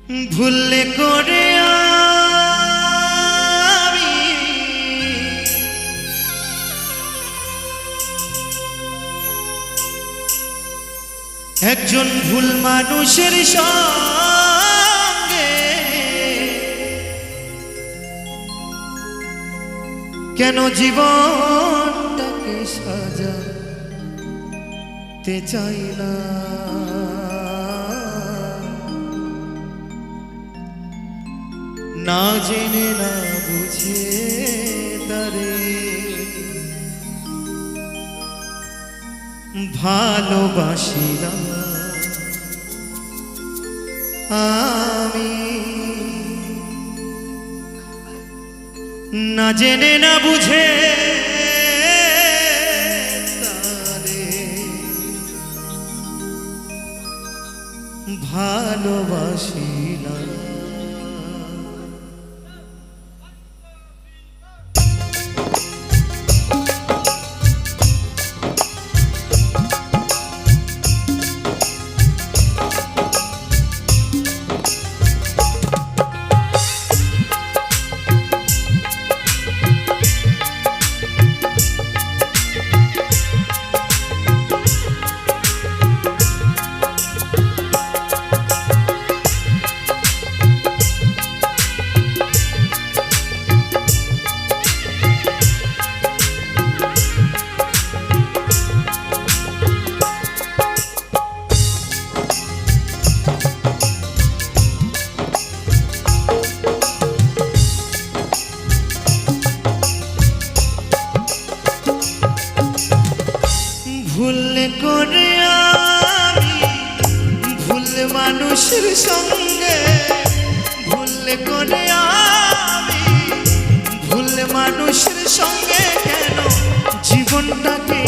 ভুলে করে আমি একজন ভুল মানুষের সঙ্গে কেন জীবনটাকে সাজাতে চাইলাম, না জেনে না বুঝে তারে ভালোবাসিলাম আমি, না জেনে না বুঝে তারে ভালোবাসিলাম। ভুল করে আমি ভুল মানুষের সঙ্গে, ভুল করে আমি ভুল মানুষের সঙ্গে কেন জীবনটাকে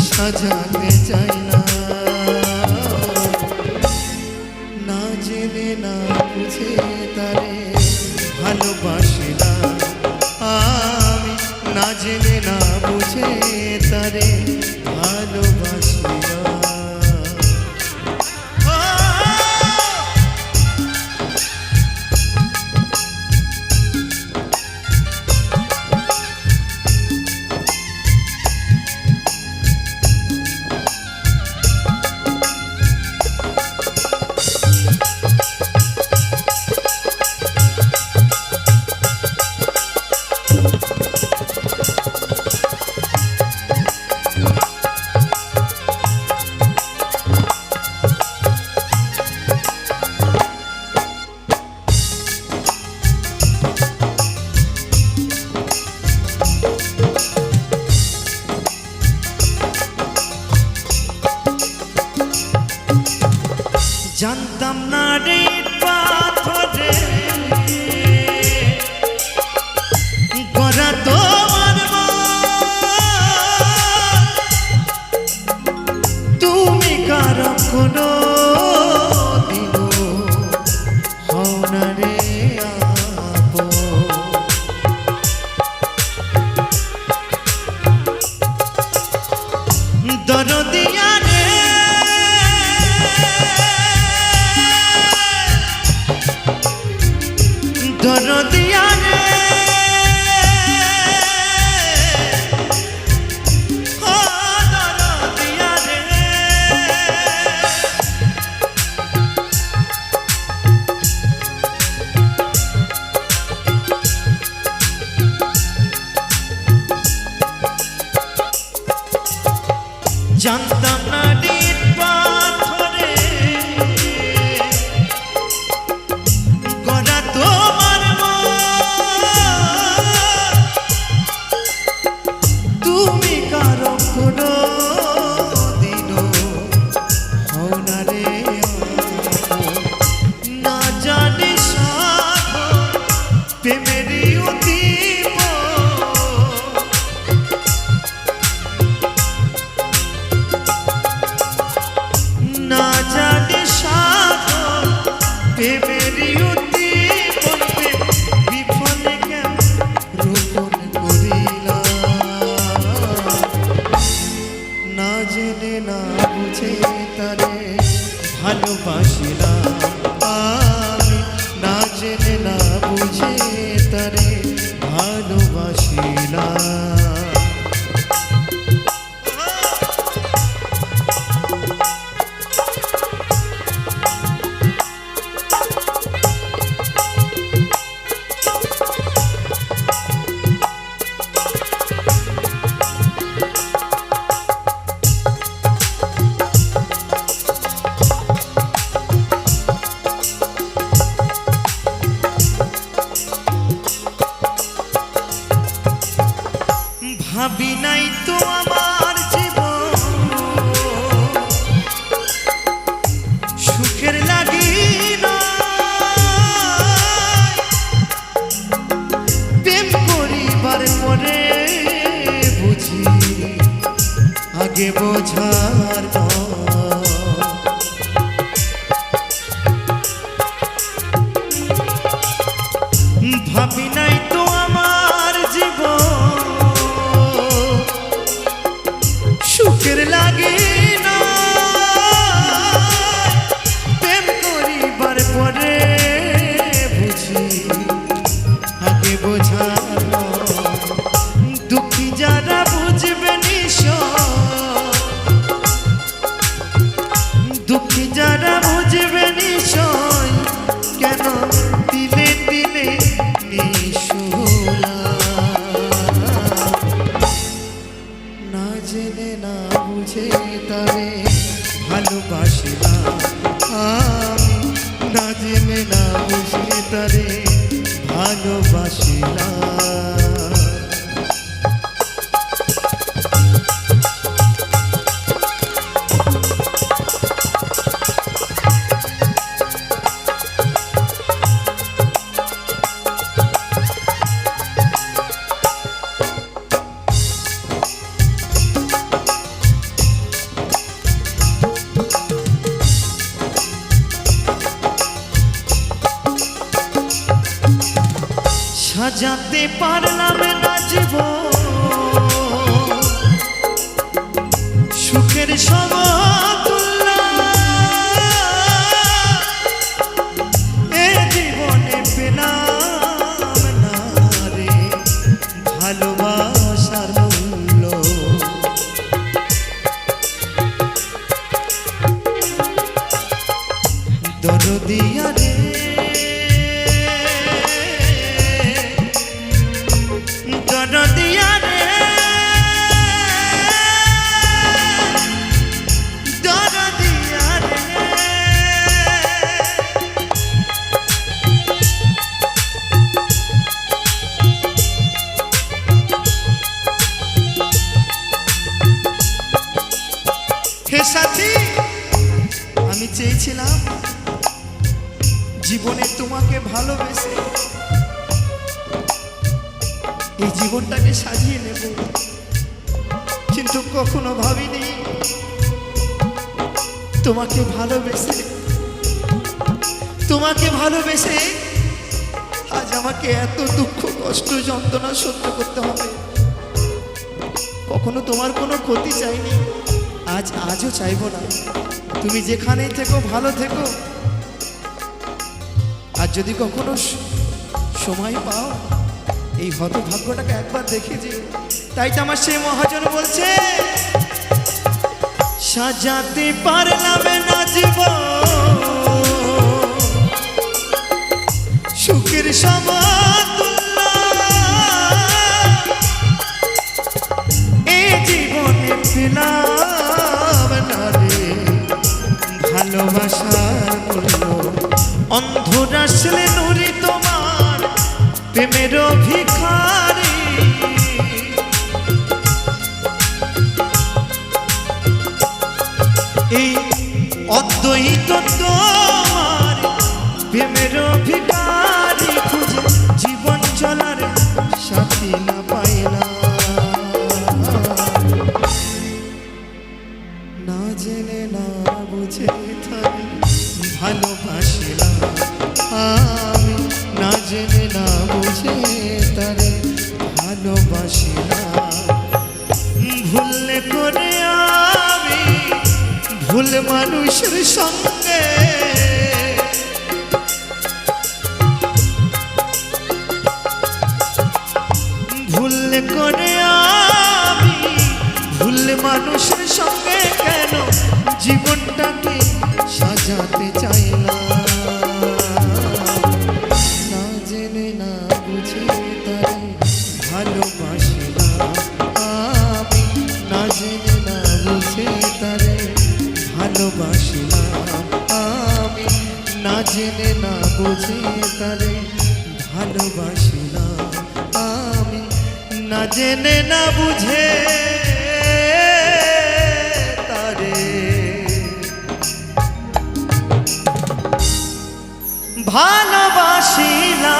সাজাতে চাই না, না জেনে না বুঝে তারে ভালোবাসিলাম আমি, না জেনে না বুঝে তারে ভালোবাসিলাম। জানতাম না রে পাথরে গড়া তোমার তুমি কারো কোনো দিনও হও না রে আপন, দরদিয়া দরদিয়া রে ও দরদিয়া রে, জানতাম না দিন পাথরে গড়া তোমার তুমি কারো কোনো দিনও হও না রে না জানি সাগর প্রেমেরই উদ্দীপ, না জানি সাগর প্রেমেরই উদ্দীপ বিফলে কেন রোপণ করিলাম, না জেনে না বুঝে তারে ভালোবাসিলাম আমি, ভাবি নাই তো আমার জীবন সুখের লাগে না প্রেম করিবার পরে বুঝি আগে বোঝানো দুঃখী যারা বুঝবে দুঃখী যারা বুঝবে নিশ্চয় কেন দিলে দিলে নিশুলা না জেনে না বুঝে তবে ভালোবাসিলাম আমি না জেনে না বুঝে তবে ভালোবাসিলাম সাজাতে পারলাম না জীবন সুখের সমতুল্য এ জীবনে পেলাম না রে ভালোবাসার মূল্য দরদিয়া রে দরদিয়া রে দরদিয়া রে হে সাথী আমি চেয়েছিলাম জীবনে তোমাকে ভালোবেসে এই জীবনটাকে সাজিয়ে নেব কিন্তু কখনো ভাবিনি তোমাকে ভালোবেসে আজ আমাকে এত দুঃখ কষ্ট যন্ত্রণা সহ্য করতে হবে কখনো তোমার কোনো ক্ষতি চাইনি আজও চাইবো না তুমি যেখানেই থেকো ভালো থেকো আর যদি কখনো সময় পাও এই হতভাগ্যটাকে একবার দেখে যে তাই তো আমার সেই মহাজন বলছে সাজাতে পারলাম না জীবন সুখের সমতুল্য এই জীবনে পেলাম না রে ভালোবাসার মূল্য অন্ধর আসলে নুরি তোমার প্রেমের ভিখারি এই অদ্বৈত তোমার প্রেমের ভিখারি খুঁজে জীবন চলার সাথী না পাইলাম না জেনে না বুঝে থাকি ভালোবাসিলাম আমি না জেনে না বুঝে তারে ভালোবাসিলাম ভুলে করে আমি ভুল মানুষের সঙ্গে ভুলে করে আমি ভুল মানুষের সঙ্গে কেন জীবনটাকে সাজাতে চাইলাম না জেনে না বুঝে তারে ভালোবাসিলাম আমি না জেনে না বুঝে তারে ভালোবাসিলাম আমি না জেনে না বুঝে তারে ভালোবাসিলাম আমি না জেনে না বুঝে তারে ভালোবাসিলাম।